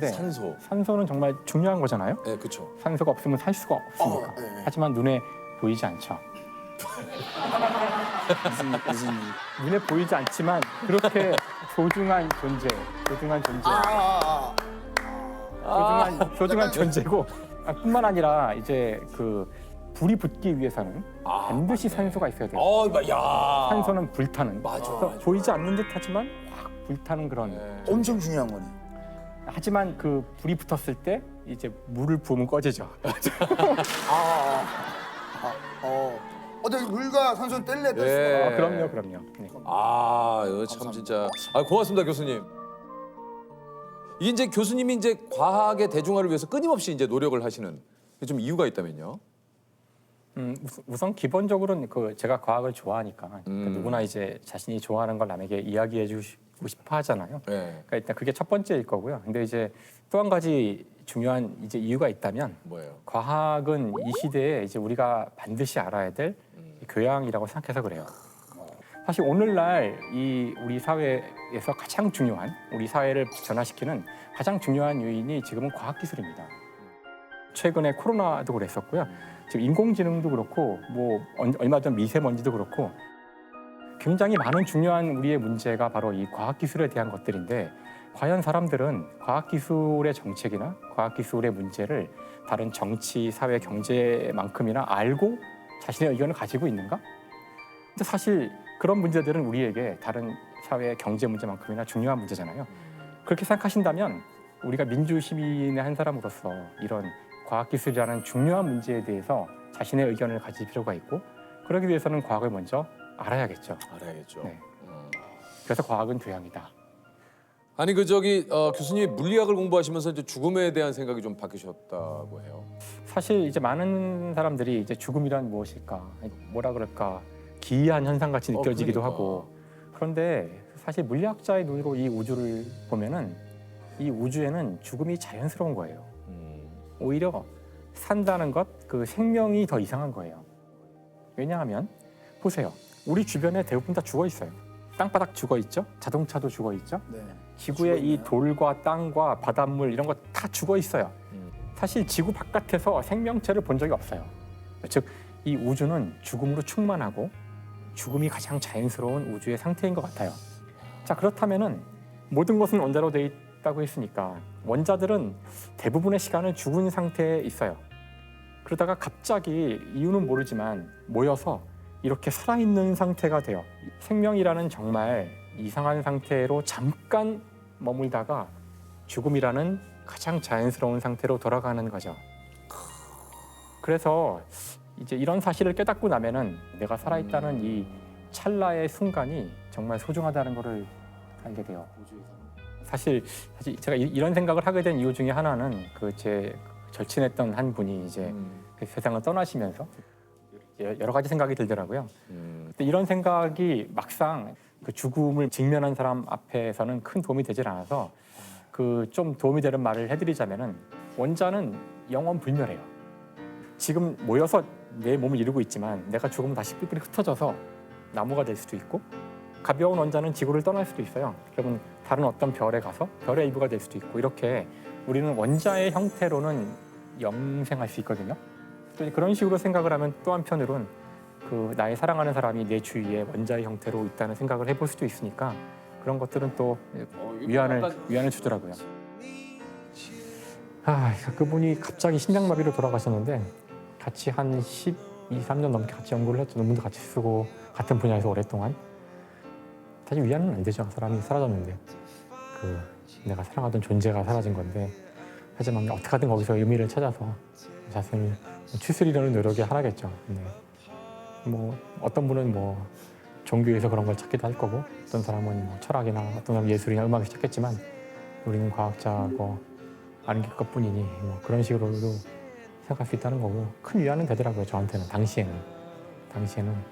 하는데 산소. 산소는 정말 중요한 거잖아요. 네, 그렇죠. 산소가 없으면 살 수가 없으니까. 네. 하지만 눈에 보이지 않죠. 무슨 눈에 보이지 않지만 그렇게 소중한 존재, 소중한 존재고 뿐만 아니라 이제 그 불이 붙기 위해서는 반드시 산소가 있어야 돼요. 야. 산소는 불타는. 맞아, 그래서 맞아. 보이지 않는 듯하지만 확 불타는 그런. 네. 엄청 중요한 거네. 하지만 그 불이 붙었을 때 이제 물을 부으면 꺼지죠. 근데 물과 산소는 뗄래 뗄 수가. 네. 그럼요. 네. 이거 참 진짜. 고맙습니다, 교수님. 이게 이제 교수님이 이제 과학의 대중화를 위해서 끊임없이 이제 노력을 하시는 좀 이유가 있다면요? 우선 기본적으로는 그 제가 과학을 좋아하니까 그 누구나 이제 자신이 좋아하는 걸 남에게 이야기해 주고 싶어 하잖아요. 네. 그러니까 일단 그게 첫 번째일 거고요. 근데 이제 또 한 가지 중요한 이제 이유가 있다면 뭐예요? 과학은 이 시대에 이제 우리가 반드시 알아야 될 교양이라고 생각해서 그래요. 사실 오늘날 이 우리 사회에서 가장 중요한 우리 사회를 전환시키는 가장 중요한 요인이 지금은 과학기술입니다. 최근에 코로나도 그랬었고요. 지금 인공지능도 그렇고 뭐 얼마 전 미세먼지도 그렇고 굉장히 많은 중요한 우리의 문제가 바로 이 과학기술에 대한 것들인데 과연 사람들은 과학기술의 정책이나 과학기술의 문제를 다른 정치, 사회, 경제만큼이나 알고 자신의 의견을 가지고 있는가? 근데 사실 그런 문제들은 우리에게 다른 사회, 경제 문제만큼이나 중요한 문제잖아요. 그렇게 생각하신다면 우리가 민주시민의 한 사람으로서 이런 과학기술이라는 중요한 문제에 대해서 자신의 의견을 가질 필요가 있고 그러기 위해서는 과학을 먼저 알아야겠죠. 알아야겠죠. 네. 그래서 과학은 교양이다. 아니 교수님이 물리학을 공부하시면서 이제 죽음에 대한 생각이 좀 바뀌셨다고 해요. 사실 이제 많은 사람들이 이제 죽음이란 무엇일까, 뭐라 그럴까, 기이한 현상같이 느껴지기도 그러니까. 하고 그런데 사실 물리학자의 눈으로 이 우주를 보면은 이 우주에는 죽음이 자연스러운 거예요. 오히려 산다는 것, 그 생명이 더 이상한 거예요. 왜냐하면 보세요. 우리 주변에 대부분 다 죽어 있어요. 땅바닥 죽어 있죠. 자동차도 죽어 있죠. 네. 지구의 이 돌과 땅과 바닷물 이런 거 다 죽어 있어요. 사실 지구 바깥에서 생명체를 본 적이 없어요. 즉, 이 우주는 죽음으로 충만하고 죽음이 가장 자연스러운 우주의 상태인 것 같아요. 자, 그렇다면은 모든 것은 원자로 돼 있다고 했으니까 원자들은 대부분의 시간을 죽은 상태에 있어요. 그러다가 갑자기 이유는 모르지만 모여서 이렇게 살아있는 상태가 돼요. 생명이라는 정말 이상한 상태로 잠깐 머물다가 죽음이라는 가장 자연스러운 상태로 돌아가는 거죠. 그래서 이제 이런 사실을 깨닫고 나면은 내가 살아있다는 이 찰나의 순간이 정말 소중하다는 것을 알게 돼요. 사실 제가 이런 생각을 하게 된 이유 중에 하나는 그 제 절친했던 한 분이 이제 그 세상을 떠나시면서 여러 가지 생각이 들더라고요. 근데 이런 생각이 막상 그 죽음을 직면한 사람 앞에서는 큰 도움이 되질 않아서 그 좀 도움이 되는 말을 해드리자면은 원자는 영원 불멸해요. 지금 모여서 내 몸을 이루고 있지만 내가 죽으면 다시 삐삐리 흩어져서 나무가 될 수도 있고 가벼운 원자는 지구를 떠날 수도 있어요. 그러면 다른 어떤 별에 가서 별의 일부가 될 수도 있고 이렇게 우리는 원자의 형태로는 영생할 수 있거든요. 또 그런 식으로 생각을 하면 또 한편으로는 그 나의 사랑하는 사람이 내 주위에 원자의 형태로 있다는 생각을 해볼 수도 있으니까 그런 것들은 또 위안을 주더라고요. 그분이 갑자기 심장마비로 돌아가셨는데 같이 한 12, 13년 넘게 같이 연구를 했죠. 논문도 같이 쓰고 같은 분야에서 오랫동안. 사실 위안은 안 되죠. 사람이 사라졌는데 그 내가 사랑하던 존재가 사라진 건데 하지만 어떻게든 거기서 의미를 찾아서 자신을 추스리려는 노력이 하나겠죠. 근데 뭐 어떤 분은 뭐 종교에서 그런 걸 찾기도 할 거고 어떤 사람은 뭐 철학이나 어떤 사람은 예술이나 음악에서 찾겠지만 우리는 과학자고 아는 게 것뿐이니 뭐 그런 식으로도 생각할 수 있다는 거고 큰 위안은 되더라고요. 저한테는 당시에는